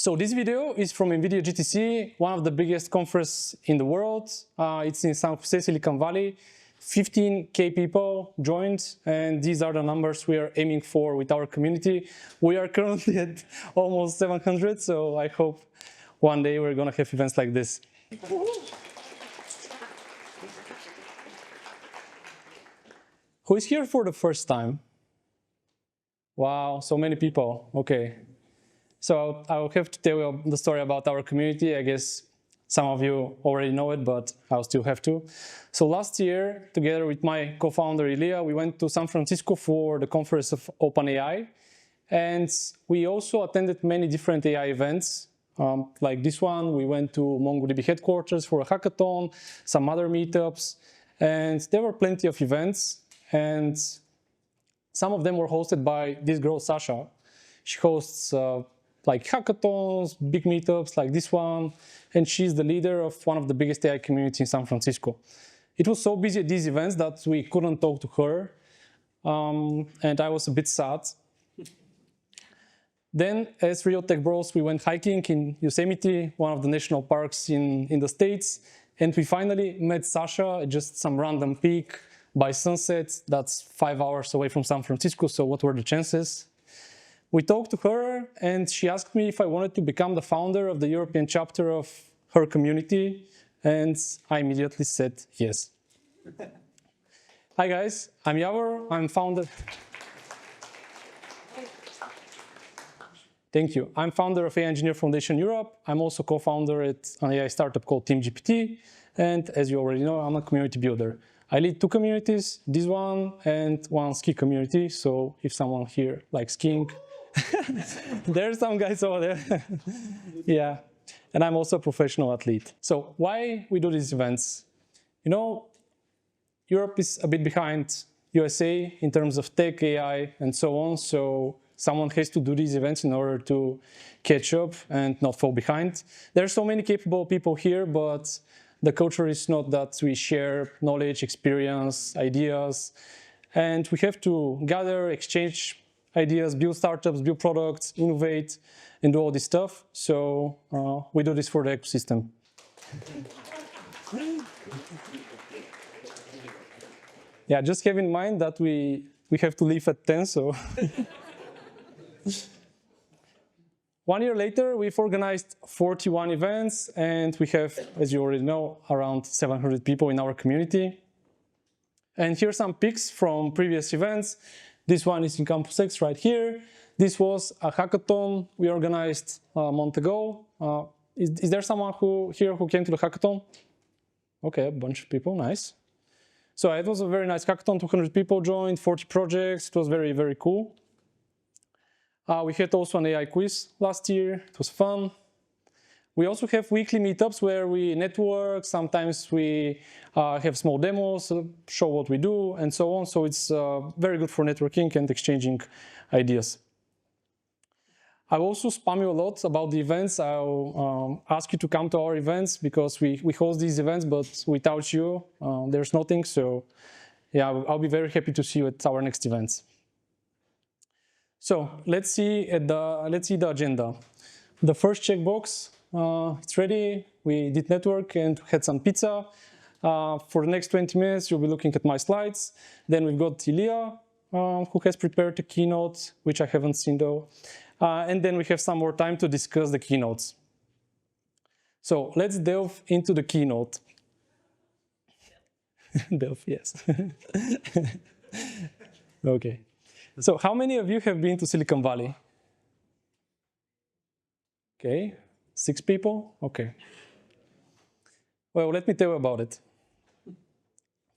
So this video is from NVIDIA GTC, one of the biggest conferences in the world. It's in San Jose, Silicon Valley. 15K people joined, and these are the numbers we are aiming for with our community. We are currently at almost 700, so I hope one day we're going to have events like this. Who is here for the first time? Wow, so many people. Okay. So I'll have to tell you the story about our community. I guess some of you already know it, but I'll still have to. So last year, together with my co-founder Ilya, we went to San Francisco for the conference of OpenAI. And we also attended many different AI events. Like this one, we went to MongoDB headquarters for a hackathon, some other meetups, and there were plenty of events. And some of them were hosted by this girl, Sasha. She hosts like hackathons, big meetups like this one, and she's the leader of one of the biggest AI communities in San Francisco. It was so busy at these events that we couldn't talk to her, and I was a bit sad. Then, as Real Tech Bros, we went hiking in Yosemite, one of the national parks in the States, and we finally met Sasha at just some random peak by sunset. That's 5 hours away from San Francisco, so what were the chances? We talked to her, and she asked me if I wanted to become the founder of the European chapter of her community, and I immediately said yes. Hi guys, I'm Yavor, I'm founder... Thank you. I'm founder of AI Engineer Foundation Europe. I'm also co-founder at an AI startup called Team-GPT, and as you already know, I'm a community builder. I lead 2 communities, this one and one ski community, so if someone here likes skiing, there's some guys over there. Yeah, and I'm also a professional athlete. So why we do these events? You know, Europe is a bit behind USA in terms of tech, AI, and so on. So someone has to do these events in order to catch up and not fall behind. There are so many capable people here, but the culture is not that we share knowledge, experience, ideas, and we have to gather, exchange ideas, build startups, build products, innovate, and do all this stuff. So we do this for the ecosystem. Yeah, just have in mind that we have to leave at 10, so. 1 year later, we've organized 41 events, and we have, as you already know, around 700 people in our community. And here are some pics from previous events. This one is in Campus X right here. This was a hackathon we organized a month ago. Is there someone here who came to the hackathon? Okay, a bunch of people, nice. So it was a very nice hackathon, 200 people joined, 40 projects. It was very, very cool. We had also an AI quiz last year. It was fun. We also have weekly meetups where we network. Sometimes we have small demos, show what we do, and so on. So it's very good for networking and exchanging ideas. I also spam you a lot about the events. I'll ask you to come to our events because we host these events, but without you, there's nothing. So yeah, I'll be very happy to see you at our next events. So let's see the agenda. The first checkbox, it's ready. We did network and had some pizza. For the next 20 minutes, you'll be looking at my slides. Then we've got Ilya, who has prepared the keynote, which I haven't seen though. And then we have some more time to discuss the keynotes. So let's delve into the keynote. Delve, yes. Okay. So how many of you have been to Silicon Valley? Okay, 6 people? Okay. Well, let me tell you about it.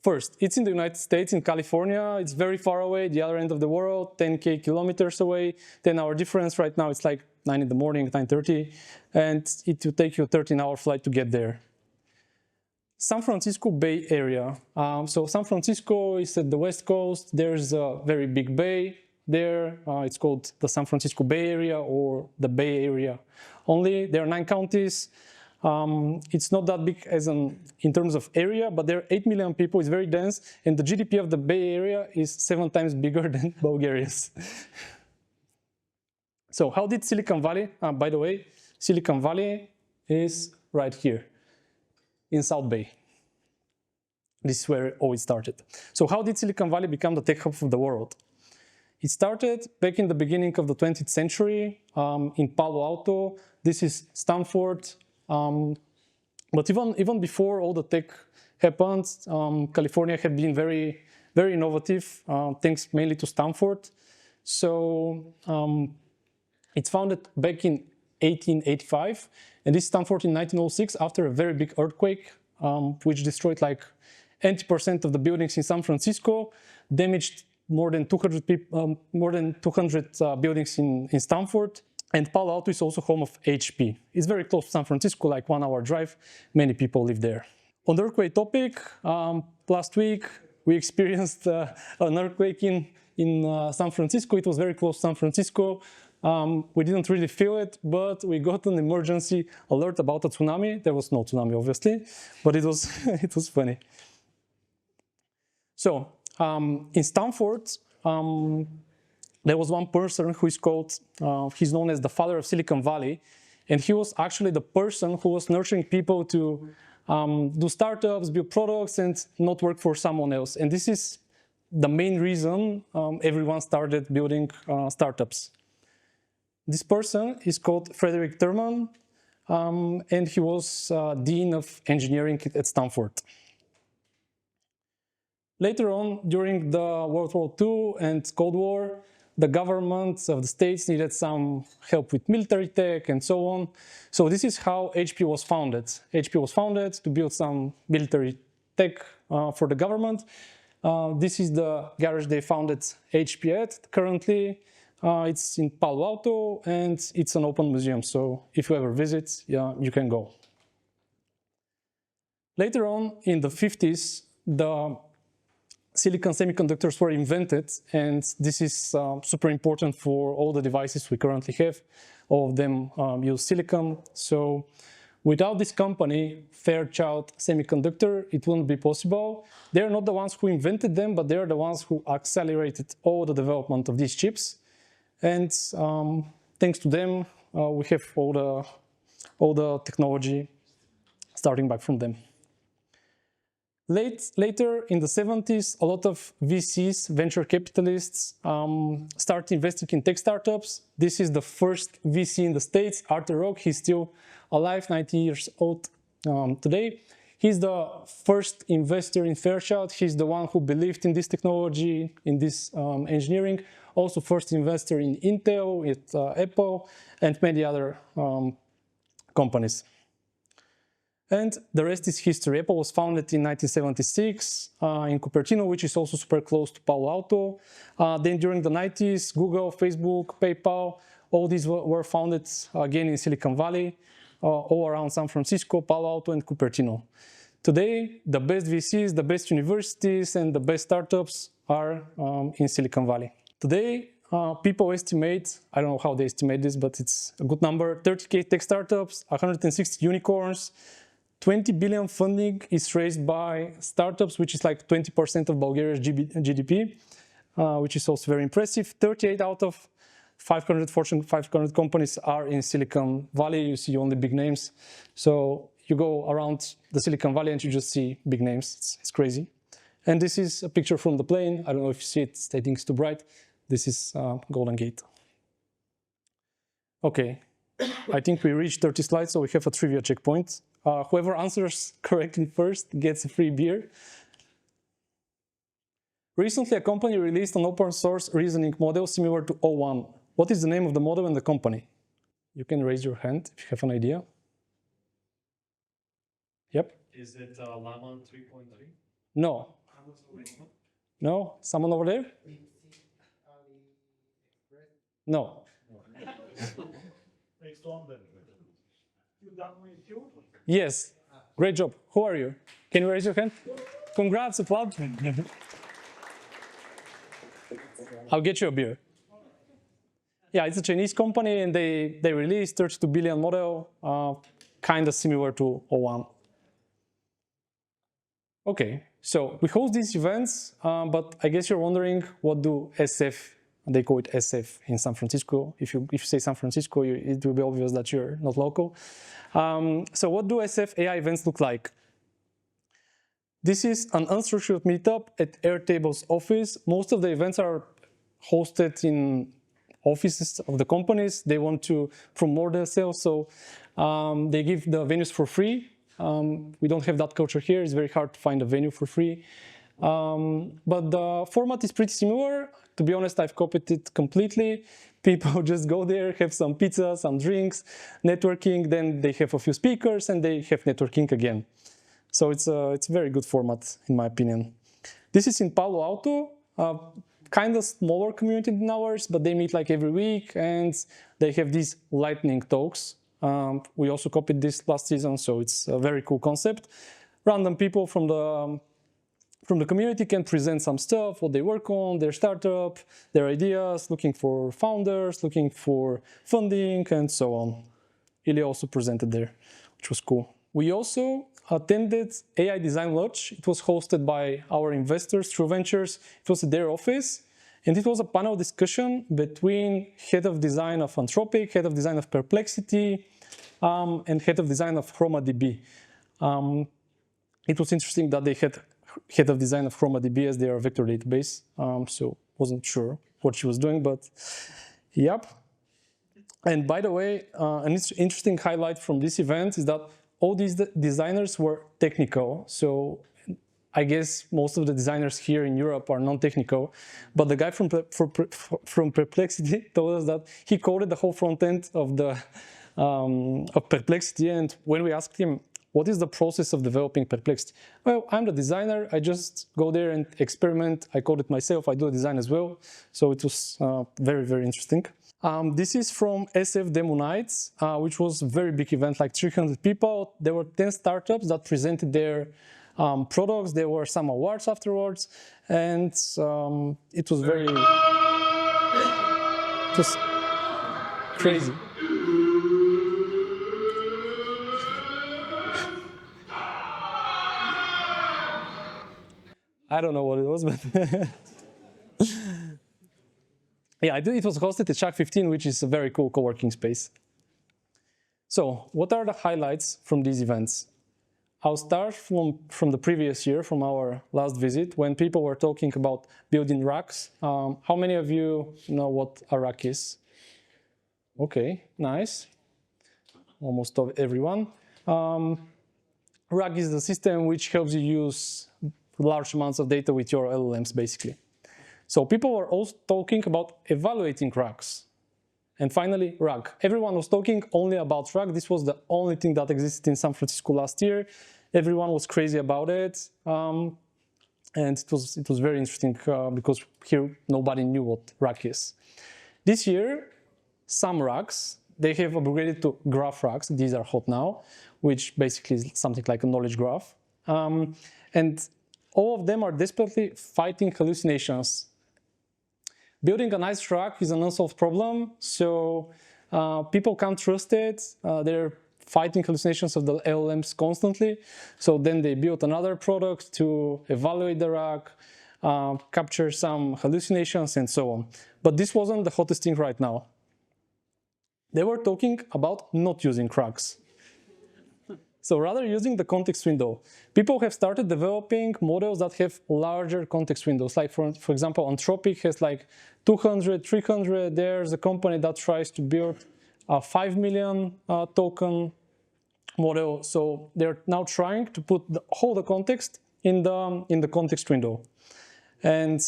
First, it's in the United States, in California. It's very far away, the other end of the world, 10K kilometers away. 10-hour difference right now. It's like 9 in the morning, 9:30. And it will take you a 13-hour flight to get there. San Francisco Bay Area. So San Francisco is at the West Coast. There's a very big bay there. It's called the San Francisco Bay Area or the Bay Area only. There are 9 counties. It's not that big in terms of area, but there are 8 million people. It's very dense. And the GDP of the Bay Area is 7 times bigger than Bulgaria's. So how did Silicon Valley, by the way, Silicon Valley is right here in South Bay. This is where all it started. So how did Silicon Valley become the tech hub of the world? It started back in the beginning of the 20th century in Palo Alto. This is Stanford. But even before all the tech happened, California had been very, very innovative, thanks mainly to Stanford. So it's founded back in 1885, and this Stanford in 1906 after a very big earthquake, which destroyed like 80% of the buildings in San Francisco, damaged more than 200 buildings in Stanford. And Palo Alto is also home of HP. It's very close to San Francisco, like 1 hour drive. Many people live there. On the earthquake topic, last week we experienced an earthquake in San Francisco. It was very close to San Francisco. We didn't really feel it, but we got an emergency alert about a tsunami. There was no tsunami, obviously, but it was, it was funny. So in Stanford, there was one person who is called, he's known as the father of Silicon Valley, and he was actually the person who was nurturing people to do startups, build products, and not work for someone else. And this is the main reason everyone started building startups. This person is called Frederick Terman, and he was Dean of Engineering at Stanford. Later on, during the World War II and Cold War, the governments of the states needed some help with military tech and so on. So this is how HP was founded. HP was founded to build some military tech for the government. This is the garage they founded HP at. Currently, it's in Palo Alto, and it's an open museum. So if you ever visit, yeah, you can go. Later on, in the 50s, the silicon semiconductors were invented, and this is super important for all the devices we currently have. All of them use silicon. So without this company, Fairchild Semiconductor, it wouldn't be possible. They're not the ones who invented them, but they're the ones who accelerated all the development of these chips. And thanks to them, we have all the technology starting back from them. Later in the 70s, a lot of VCs, venture capitalists, started investing in tech startups. This is the first VC in the States, Arthur Rock. He's still alive, 90 years old today. He's the first investor in Fairchild. He's the one who believed in this technology, in this engineering. Also first investor in Intel, at Apple, and many other companies. And the rest is history. Apple was founded in 1976 in Cupertino, which is also super close to Palo Alto. Then during the 90s, Google, Facebook, PayPal, all these were founded again in Silicon Valley, all around San Francisco, Palo Alto, and Cupertino. Today, the best VCs, the best universities, and the best startups are in Silicon Valley. Today, people estimate, I don't know how they estimate this, but it's a good number, 30K tech startups, 160 unicorns, 20 billion funding is raised by startups, which is like 20% of Bulgaria's GDP, which is also very impressive. 38 out of 500 Fortune 500 companies are in Silicon Valley. You see only big names. So you go around the Silicon Valley and you just see big names. It's crazy. And this is a picture from the plane. I don't know if you see it. I think it's too bright. This is Golden Gate. Okay, I think we reached 30 slides, so we have a trivia checkpoint. Whoever answers correctly first gets a free beer. Recently, a company released an open source reasoning model similar to O1. What is the name of the model and the company? You can raise your hand if you have an idea. Yep. Is it Llama 3.3? No. No? Someone over there? No. Next one then. You done with you? Yes. Great job. Who are you? Can you raise your hand? Congrats, applaud. I'll get you a beer. Yeah, it's a Chinese company, and they released 32 billion model, kind of similar to O1. Okay, so we host these events, but I guess you're wondering, what do SF They call it SF in San Francisco. If you say San Francisco, it will be obvious that you're not local. So what do SF AI events look like? This is an unstructured meetup at Airtable's office. Most of the events are hosted in offices of the companies. They want to promote themselves, so they give the venues for free. We don't have that culture here. It's very hard to find a venue for free. But the format is pretty similar. To be honest, I've copied it completely. People just go there, have some pizza, some drinks, networking, then they have a few speakers, and they have networking again. So it's a very good format, in my opinion. This is in Palo Alto, kind of smaller community than ours, but they meet like every week, and they have these lightning talks. We also copied this last season, so it's a very cool concept. Random people from the community can present some stuff, what they work on, their startup, their ideas, looking for founders, looking for funding, and so on. Ilya also presented there, which was cool. We also attended AI Design Lodge. It was hosted by our investors, True Ventures. It was at their office, and it was a panel discussion between head of design of Anthropic, head of design of Perplexity, and head of design of ChromaDB. It was interesting that they had head of design of ChromaDB as their vector database, so wasn't sure what she was doing, but yep. And by the way, an interesting highlight from this event is that all these designers were technical, so I guess most of the designers here in Europe are non-technical, but the guy from Perplexity told us that he coded the whole front end of Perplexity, and when we asked him, what is the process of developing Perplexity? Well, I'm the designer, I just go there and experiment, I code it myself, I do the design as well, so it was very, very interesting. This is from SF Demo Nights, which was a very big event, like 300 people. There were 10 startups that presented their products. There were some awards afterwards, and it was crazy. I don't know what it was, but yeah, it was hosted at Shack 15, which is a very cool co-working space. So what are the highlights from these events? I'll start from the previous year, from our last visit, when people were talking about building racks. How many of you know what a rack is? Okay, nice. Almost everyone. Rack is the system which helps you use large amounts of data with your LLMs, basically. So people were also talking about evaluating racks. And finally, RAG. Everyone was talking only about RAG. This was the only thing that existed in San Francisco last year. Everyone was crazy about it. And it was very interesting because here nobody knew what RAG is. This year, some RAGs, they have upgraded to graph RAGs. These are hot now, which basically is something like a knowledge graph. And all of them are desperately fighting hallucinations. Building a nice RAG is an unsolved problem, so people can't trust it. They're fighting hallucinations of the LLMs constantly. So then they built another product to evaluate the RAG, capture some hallucinations, and so on. But this wasn't the hottest thing right now. They were talking about not using RAGs. So rather using the context window. People have started developing models that have larger context windows. Like for example, Anthropic has like 200, 300. There's a company that tries to build a 5 million token model. So they're now trying to put all the context in the context window. And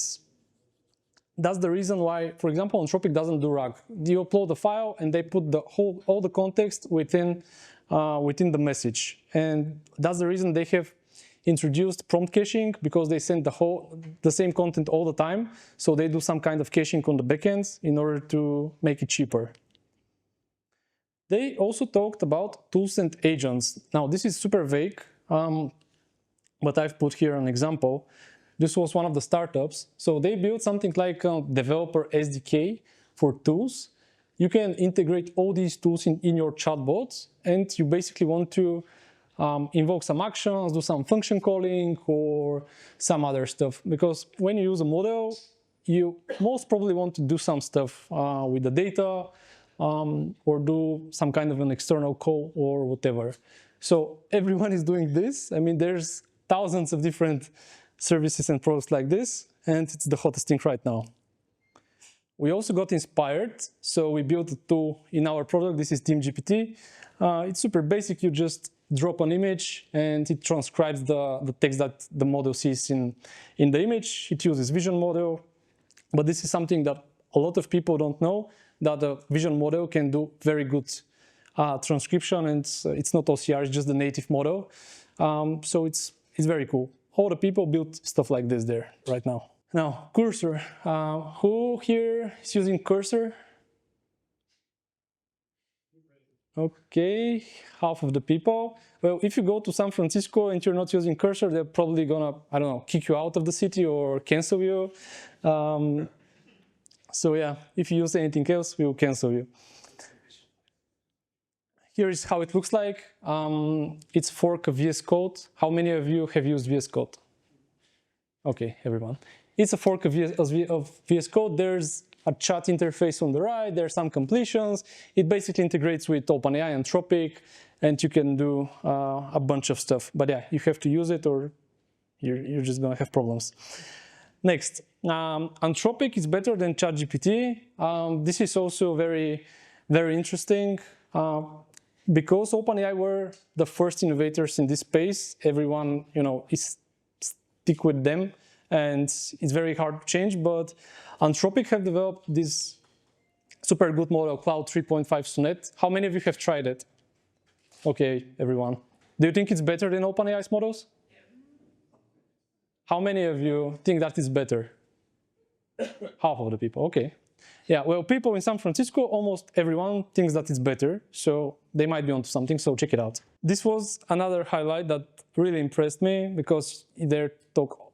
that's the reason why, for example, Anthropic doesn't do RAG. You upload the file and they put all the context within the message. And that's the reason they have introduced prompt caching, because they send the same content all the time. So they do some kind of caching on the backends in order to make it cheaper. They also talked about tools and agents. Now, this is super vague, but I've put here an example. This was one of the startups. So they built something like a developer SDK for tools. You can integrate all these tools in your chatbots, and you basically want to invoke some actions, do some function calling, or some other stuff. Because when you use a model, you most probably want to do some stuff with the data or do some kind of an external call or whatever. So everyone is doing this. I mean, there's thousands of different services and products like this, and it's the hottest thing right now. We also got inspired, so we built a tool in our product. This is Team-GPT. It's super basic. You just drop an image and it transcribes the text that the model sees in the image. It uses vision model, but this is something that a lot of people don't know, that the vision model can do very good transcription, and it's not OCR, it's just the native model. So it's very cool. All the people built stuff like this there right now. Now, Cursor. Who here is using Cursor? Okay, half of the people. Well, if you go to San Francisco and you're not using Cursor, they're probably gonna, I don't know, kick you out of the city or cancel you. So yeah, if you use anything else, we will cancel you. Here is how it looks like. It's fork of VS Code. How many of you have used VS Code? Okay, everyone. It's a fork of VS Code. There's a chat interface on the right. There's some completions. It basically integrates with OpenAI, Anthropic, and you can do a bunch of stuff. But yeah, you have to use it or you're just gonna have problems. Next, Anthropic is better than ChatGPT. This is also very, very interesting. Because OpenAI were the first innovators in this space, everyone, is stick with them, and it's very hard to change. But Anthropic have developed this super good model, Claude 3.5 Sonnet. How many of you have tried it? Okay, everyone. Do you think it's better than OpenAI's models? How many of you think that is better? Half of the people, okay. Yeah, well, people in San Francisco, almost everyone thinks that it's better, so they might be onto something, so check it out. This was another highlight that really impressed me, because they talk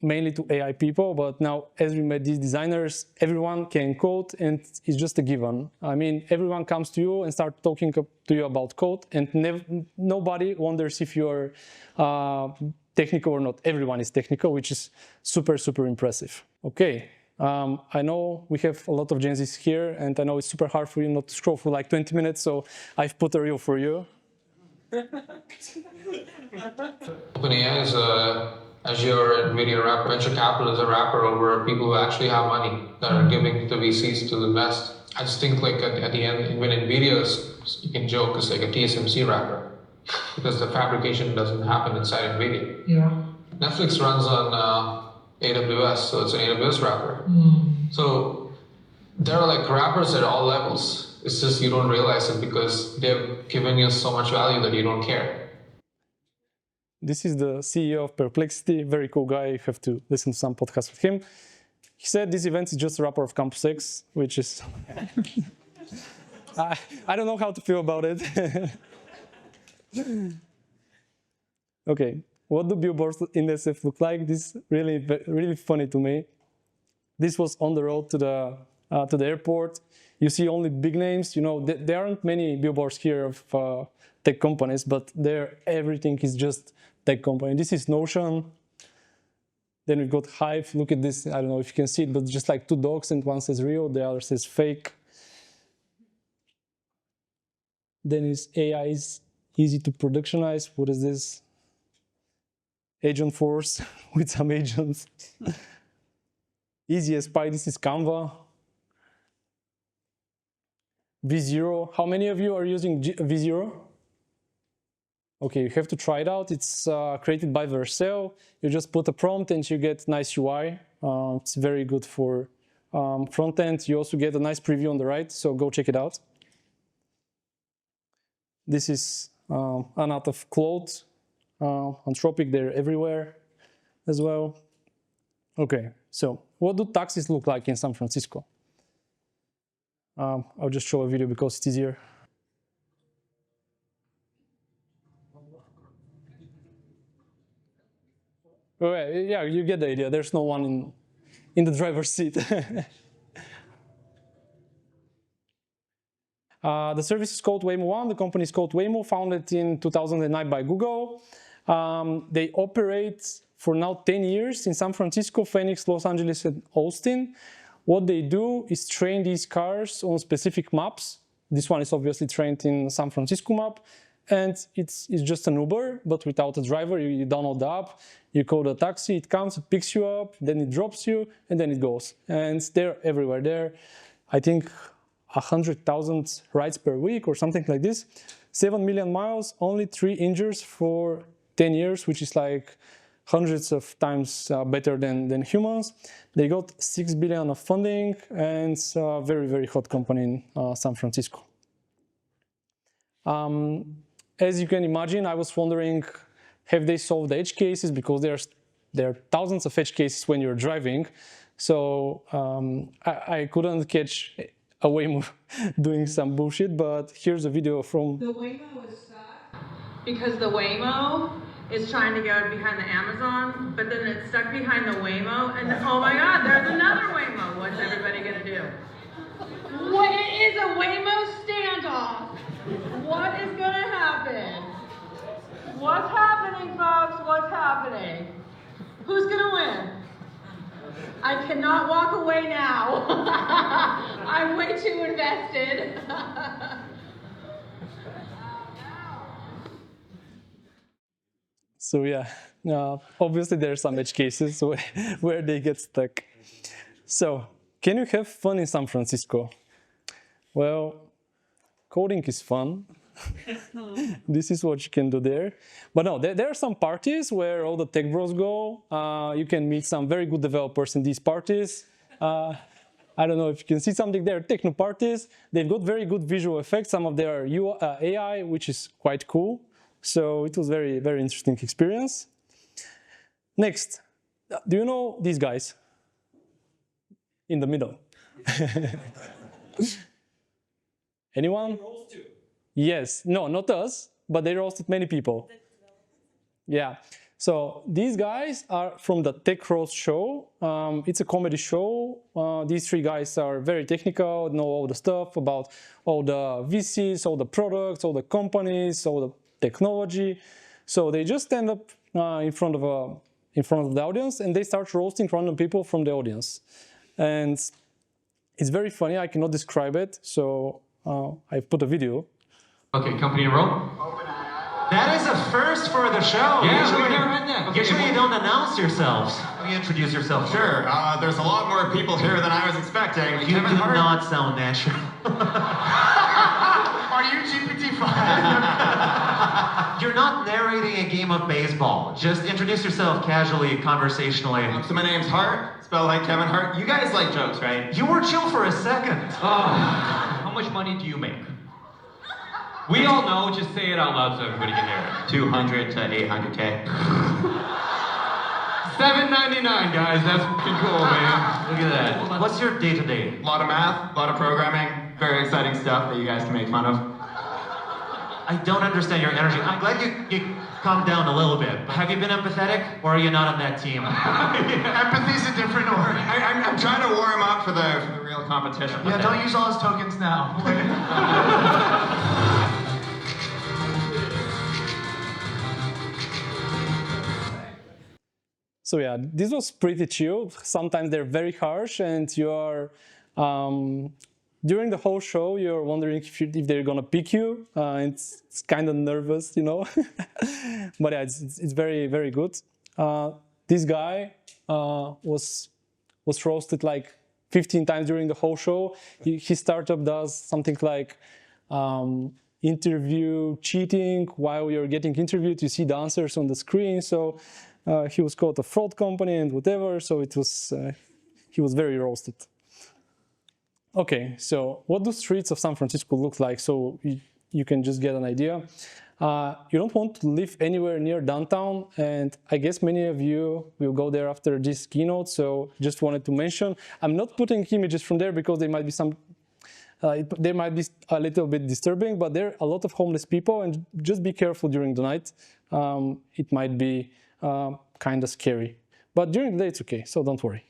mainly to AI people, but now as we met these designers, everyone can code, and it's just a given. I mean, everyone comes to you and starts talking to you about code, and nobody wonders if you're technical or not. Everyone is technical, which is super, super impressive. Okay. I know we have a lot of Gen Zs here, and I know it's super hard for you not to scroll for like 20 minutes, so I've put a reel for you. OpenAI is Azure NVIDIA wrapper. Venture capital is a wrapper over people who actually have money that are giving to VCs to invest. I just think like at the end, when NVIDIA is, you can joke, it's like a TSMC wrapper, because the fabrication doesn't happen inside NVIDIA. Yeah. Netflix runs on AWS, so it's an AWS wrapper. So there are like wrappers at all levels. It's just you don't realize it because they've given you so much value that you don't care. This is the CEO of Perplexity, very cool guy. You have to listen to some podcasts with him. He said this event is just a wrapper of Campus X, which is... I don't know how to feel about it. Okay. What do billboards in SF look like? This is really funny to me. This was on the road to the airport. You see only big names. There aren't many billboards here of tech companies, but there everything is just tech company. This is Notion. Then we've got Hive. Look at this. I don't know if you can see it, but just like two dogs, and one says real, the other says fake. Then is AI is easy to productionize. What is this? Agent Force with some agents. Easy as pie, this is Canva. V0, how many of you are using V0? Okay, you have to try it out. It's created by Vercel. You just put a prompt and you get nice UI. It's very good for front end. You also get a nice preview on the right, so go check it out. This is an out of Claude. Anthropic, they're everywhere as well. Okay, so what do taxis look like in San Francisco? I'll just show a video because it's easier. Okay, yeah, you get the idea. There's no one in the driver's seat. The service is called Waymo One. The company is called Waymo, founded in 2009 by Google. They operate for now 10 years in San Francisco, Phoenix, Los Angeles, and Austin. What they do is train these cars on specific maps. This one is obviously trained in San Francisco map, and it's just an Uber, but without a driver. You download the app, you call the taxi, it comes, it picks you up, then it drops you, and then it goes. And they're everywhere. They're, I think, 100,000 rides per week or something like this. 7 million miles, only 3 injuries for 10 years, which is like hundreds of times better than humans. They got 6 billion of funding, and it's a very, very hot company in San Francisco. As you can imagine, I was wondering, have they solved the edge cases? Because there are thousands of edge cases when you're driving. So I couldn't catch a Waymo doing some bullshit, but here's a video from... The Waymo is stuck because the Waymo is trying to go behind the Amazon, but then it's stuck behind the Waymo, and oh my God, there's another Waymo. What's everybody gonna do? What is a Waymo standoff? What is gonna happen? What's happening, folks? What's happening? Who's gonna win? I cannot walk away now. I'm way too invested. So yeah, obviously there are some edge cases where they get stuck. So, can you have fun in San Francisco? Well, coding is fun. This is what you can do there. But no, there are some parties where all the tech bros go. You can meet some very good developers in these parties. I don't know if you can see something there, techno parties. They've got very good visual effects. Some of their AI, which is quite cool. So it was very, very interesting experience. Next, do you know these guys in the middle? Anyone? Yes. No, not us, but they roasted many people. Yeah. So these guys are from the Tech Roast show. It's a comedy show. These 3 guys are very technical, know all the stuff about all the VCs, all the products, all the companies, all the technology. So they just stand up in front of the audience, and they start roasting random people from the audience. And it's very funny. I cannot describe it, so I put a video. Okay, company in roll. That is a first for the show. Yeah, usually you don't announce yourselves. You introduce yourself. Sure. There's a lot more people here than I was expecting. You do not sound natural. Are you GPT-5? You're not narrating a game of baseball. Just introduce yourself casually, conversationally. So my name's Hart, spelled like Kevin Hart. You guys like jokes, right? You were chill for a second. How much money do you make? We all know, just say it out loud so everybody can hear it. 200 to 800K. $7.99, guys. That's fucking cool, man. Look at that. What's your day-to-day? A lot of math, a lot of programming, very exciting stuff that you guys can make fun of. I don't understand your energy. I'm glad you calmed down a little bit. But have you been empathetic, or are you not on that team? Empathy's a different word. I'm trying to warm up for the real competition. Yeah, don't use all his tokens now. So yeah, this was pretty chill. Sometimes they're very harsh, and you are during the whole show you're wondering if they're gonna pick you. It's kind of nervous, you know. But yeah, it's very, very good. This guy was roasted like 15 times during the whole show. His startup does something like interview cheating. While you're getting interviewed, you see the answers on the screen. So he was called a fraud company and whatever. So it was he was very roasted. Okay, so what do streets of San Francisco look like? So you can just get an idea. You don't want to live anywhere near downtown, and I guess many of you will go there after this keynote, so just wanted to mention. I'm not putting images from there because they might be they might be a little bit disturbing, but there are a lot of homeless people, and just be careful during the night. It might be kind of scary, but during the day it's okay, so don't worry.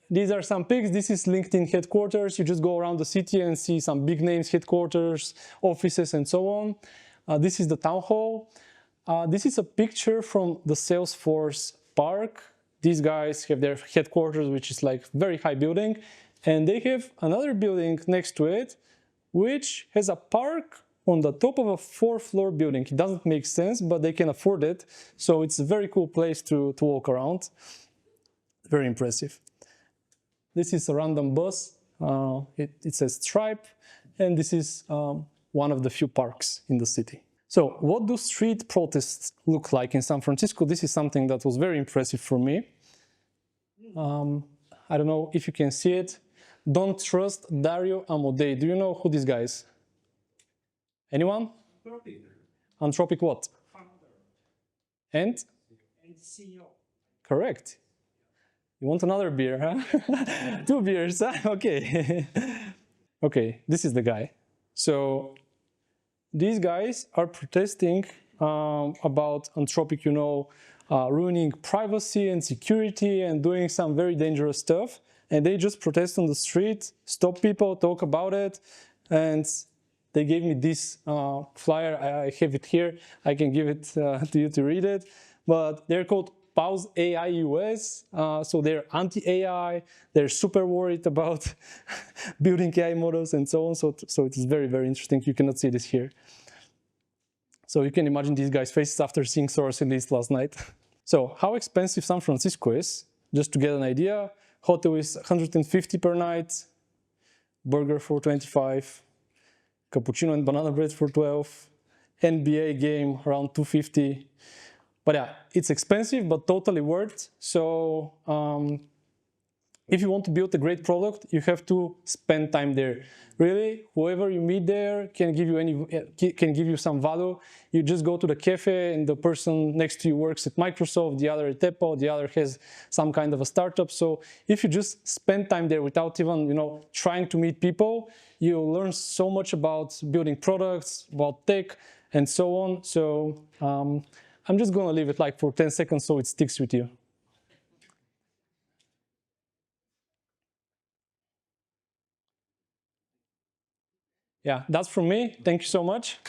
These are some pics. This is LinkedIn headquarters. You just go around the city and see some big names, headquarters, offices, and so on. This is the town hall. This is a picture from the Salesforce park. These guys have their headquarters, which is like very high building, and they have another building next to it, which has a park on the top of a 4-floor building. It doesn't make sense, but they can afford it. So it's a very cool place to walk around. Very impressive. This is a random bus. It says Stripe, and this is one of the few parks in the city. So what do street protests look like in San Francisco? This is something that was very impressive for me. I don't know if you can see it. Don't trust Dario Amodei. Do you know who this guy is? Anyone? Anthropic. Anthropic what? Founder. And CEO. correct. You want another beer, huh? 2 beers, huh? Okay. Okay, this is the guy. So these guys are protesting about Anthropic, you know, ruining privacy and security and doing some very dangerous stuff. And they just protest on the street, stop people, talk about it. And they gave me this flyer. I have it here. I can give it to you to read it. But they're called Pause AI US. So they're anti-AI. They're super worried about building AI models and so on. So it is very, very interesting. You cannot see this here. So you can imagine these guys' faces after seeing Source Release last night. So how expensive San Francisco is, just to get an idea. Hotel is 150 per night, burger for 25, cappuccino and banana bread for 12, NBA game around 250. But yeah, it's expensive, but totally worth. So if you want to build a great product, you have to spend time there. Really, whoever you meet there can give you some value. You just go to the cafe and the person next to you works at Microsoft, the other at Apple, the other has some kind of a startup. So if you just spend time there without even, you know, trying to meet people, you'll learn so much about building products, about tech, and so on. So I'm just gonna leave it like for 10 seconds so it sticks with you. Yeah, that's from me. Thank you so much.